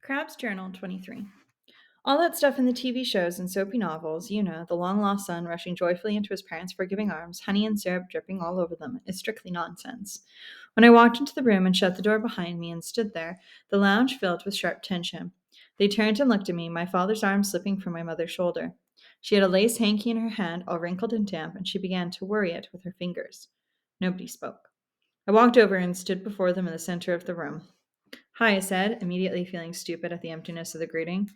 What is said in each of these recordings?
Crabbe's Journal 23. All that stuff in the TV shows and soapy novels, the long lost son rushing joyfully into his parents' forgiving arms, honey and syrup dripping all over them, is strictly nonsense. When I walked into the room and shut the door behind me and stood there, the lounge filled with sharp tension. They turned and looked at me, my father's arm slipping from my mother's shoulder. She had a lace hanky in her hand, all wrinkled and damp, and she began to worry it with her fingers. Nobody spoke. I walked over and stood before them in the center of the room. Hi, I said, immediately feeling stupid at the emptiness of the greeting.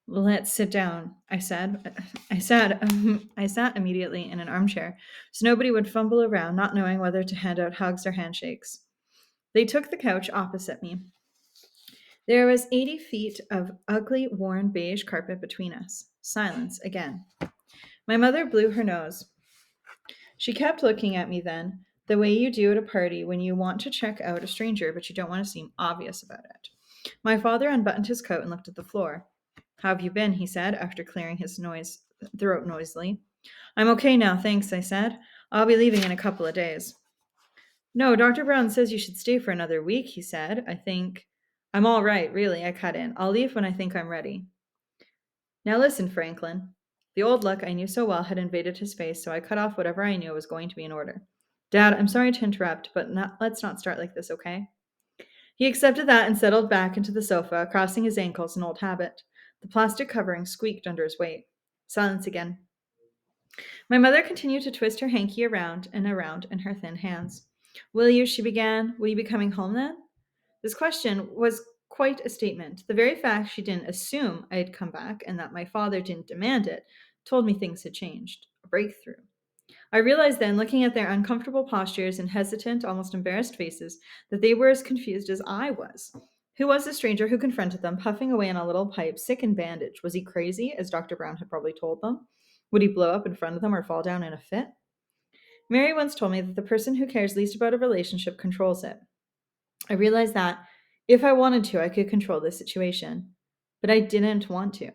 Let's sit down, I said. I sat immediately in an armchair, so nobody would fumble around, not knowing whether to hand out hugs or handshakes. They took the couch opposite me. There was 80 feet of ugly, worn beige carpet between us. Silence again. My mother blew her nose. She kept looking at me then, the way you do at a party when you want to check out a stranger but you don't want to seem obvious about it. My father unbuttoned his coat and looked at the floor. How have you been? He said, after clearing his throat noisily. I'm okay now, thanks, I said. I'll be leaving in a couple of days. No, Dr. Brown says you should stay for another week, he said. I think. I'm all right, really, I cut in. I'll leave when I think I'm ready. Now listen, Franklin. The old look I knew so well had invaded his face, so I cut off whatever I knew was going to be in order. Dad, I'm sorry to interrupt, but let's not start like this, okay? He accepted that and settled back into the sofa, crossing his ankles, an old habit. The plastic covering squeaked under his weight. Silence again. My mother continued to twist her hanky around and around in her thin hands. Will you, she began, will you be coming home then? This question was quite a statement. The very fact she didn't assume I had come back and that my father didn't demand it told me things had changed. A breakthrough. I realized then, looking at their uncomfortable postures and hesitant, almost embarrassed faces, that they were as confused as I was. Who was the stranger who confronted them, puffing away on a little pipe, sick and bandaged? Was he crazy, as Dr. Brown had probably told them? Would he blow up in front of them or fall down in a fit? Mary once told me that the person who cares least about a relationship controls it. I realized that if I wanted to, I could control this situation. But I didn't want to.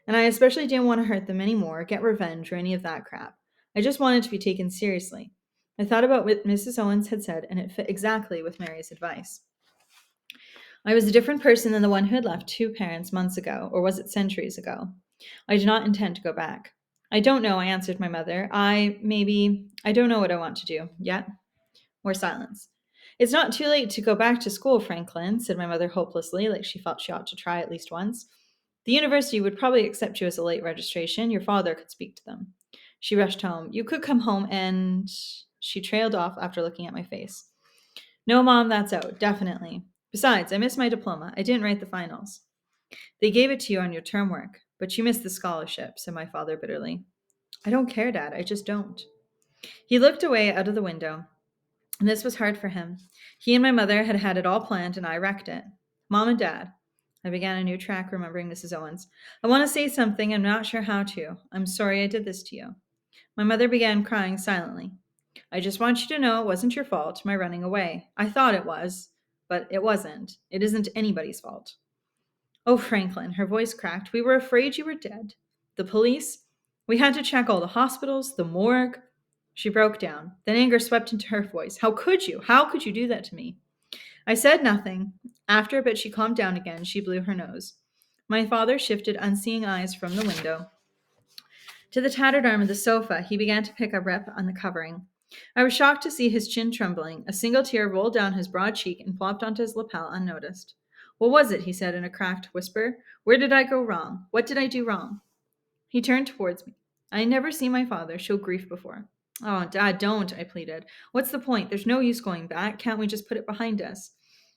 And I especially didn't want to hurt them anymore, get revenge, or any of that crap. I just wanted to be taken seriously. I thought about what Mrs. Owens had said, and it fit exactly with Mary's advice. I was a different person than the one who had left two parents months ago, or was it centuries ago? I do not intend to go back. I don't know, I answered my mother. I don't know what I want to do yet. More silence. It's not too late to go back to school, Franklin, said my mother hopelessly, like she felt she ought to try at least once. The university would probably accept you as a late registration. Your father could speak to them. She rushed home. You could come home and. She trailed off after looking at my face. No, Mom, that's out, definitely. Besides, I missed my diploma. I didn't write the finals. They gave it to you on your term work, but you missed the scholarship, said my father bitterly. I don't care, Dad. I just don't. He looked away out of the window. And this was hard for him. He and my mother had had it all planned, and I wrecked it. Mom and Dad. I began a new track, remembering Mrs. Owens. I want to say something. I'm not sure how to. I'm sorry I did this to you. My mother began crying silently. I just want you to know it wasn't your fault, my running away. I thought it was, but it wasn't. It isn't anybody's fault. Oh, Franklin, her voice cracked. We were afraid you were dead. The police? We had to check all the hospitals, the morgue. She broke down. Then anger swept into her voice. How could you? How could you do that to me? I said nothing. After a bit, she calmed down again. She blew her nose. My father shifted unseeing eyes from the window to the tattered arm of the sofa. He began to pick a rip on the covering. I was shocked to see his chin trembling. A single tear rolled down his broad cheek and plopped onto his lapel unnoticed. What was it? He said in a cracked whisper. Where did I go wrong? What did I do wrong? He turned towards me. I had never seen my father show grief before. Oh, Dad, don't, I pleaded. What's the point? There's no use going back. Can't we just put it behind us?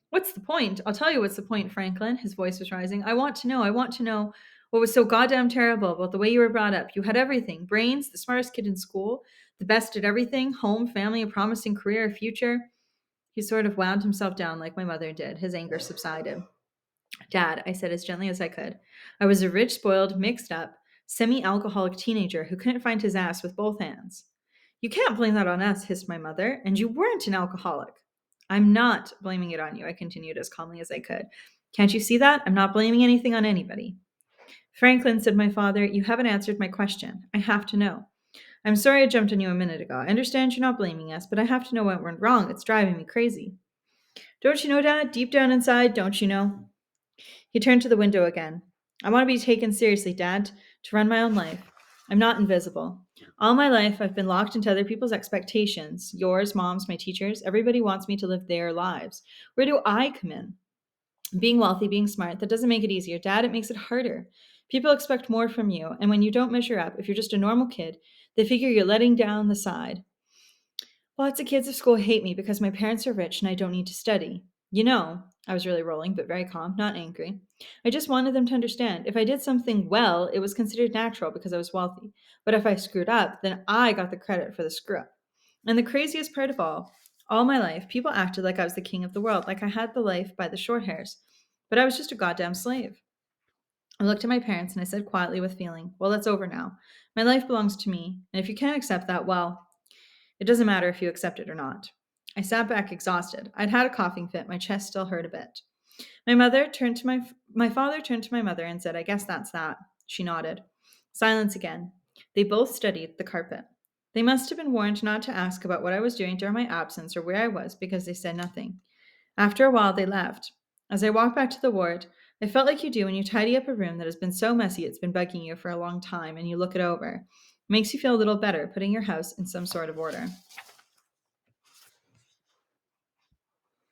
What's the point? I'll tell you what's the point, Franklin. His voice was rising. I want to know what was so goddamn terrible about the way you were brought up. You had everything. Brains, the smartest kid in school, the best at everything, home, family, a promising career, a future. He sort of wound himself down like my mother did. His anger subsided. Dad, I said as gently as I could, I was a rich, spoiled, mixed up, semi-alcoholic teenager who couldn't find his ass with both hands. You can't blame that on us, hissed my mother, and you weren't an alcoholic. I'm not blaming it on you, I continued as calmly as I could. Can't you see that? I'm not blaming anything on anybody. Franklin, said my father, you haven't answered my question. I have to know. I'm sorry I jumped on you a minute ago. I understand you're not blaming us, but I have to know what went wrong. It's driving me crazy. Don't you know, Dad? Deep down inside, don't you know? He turned to the window again. I want to be taken seriously, Dad, to run my own life. I'm not invisible. All my life, I've been locked into other people's expectations yours, mom's, my teachers. Everybody wants me to live their lives. Where do I come in? Being wealthy, being smart, that doesn't make it easier. Dad, it makes it harder. People expect more from you, and when you don't measure up, if you're just a normal kid, they figure you're letting down the side. Lots of kids at school hate me because my parents are rich and I don't need to study. I was really rolling, but very calm, not angry. I just wanted them to understand if I did something well, it was considered natural because I was wealthy. But if I screwed up, then I got the credit for the screw up. And the craziest part of all my life, people acted like I was the king of the world, like I had the life by the short hairs. But I was just a goddamn slave. I looked at my parents and I said quietly with feeling, well, that's over now. My life belongs to me. And if you can't accept that, well, it doesn't matter if you accept it or not. I sat back exhausted. I'd had a coughing fit. My chest still hurt a bit. My father turned to my mother and said, "I guess that's that." She nodded. Silence again. They both studied the carpet. They must have been warned not to ask about what I was doing during my absence or where I was because they said nothing. After a while, they left. As I walked back to the ward, I felt like you do when you tidy up a room that has been so messy it's been bugging you for a long time and you look it over. It makes you feel a little better putting your house in some sort of order.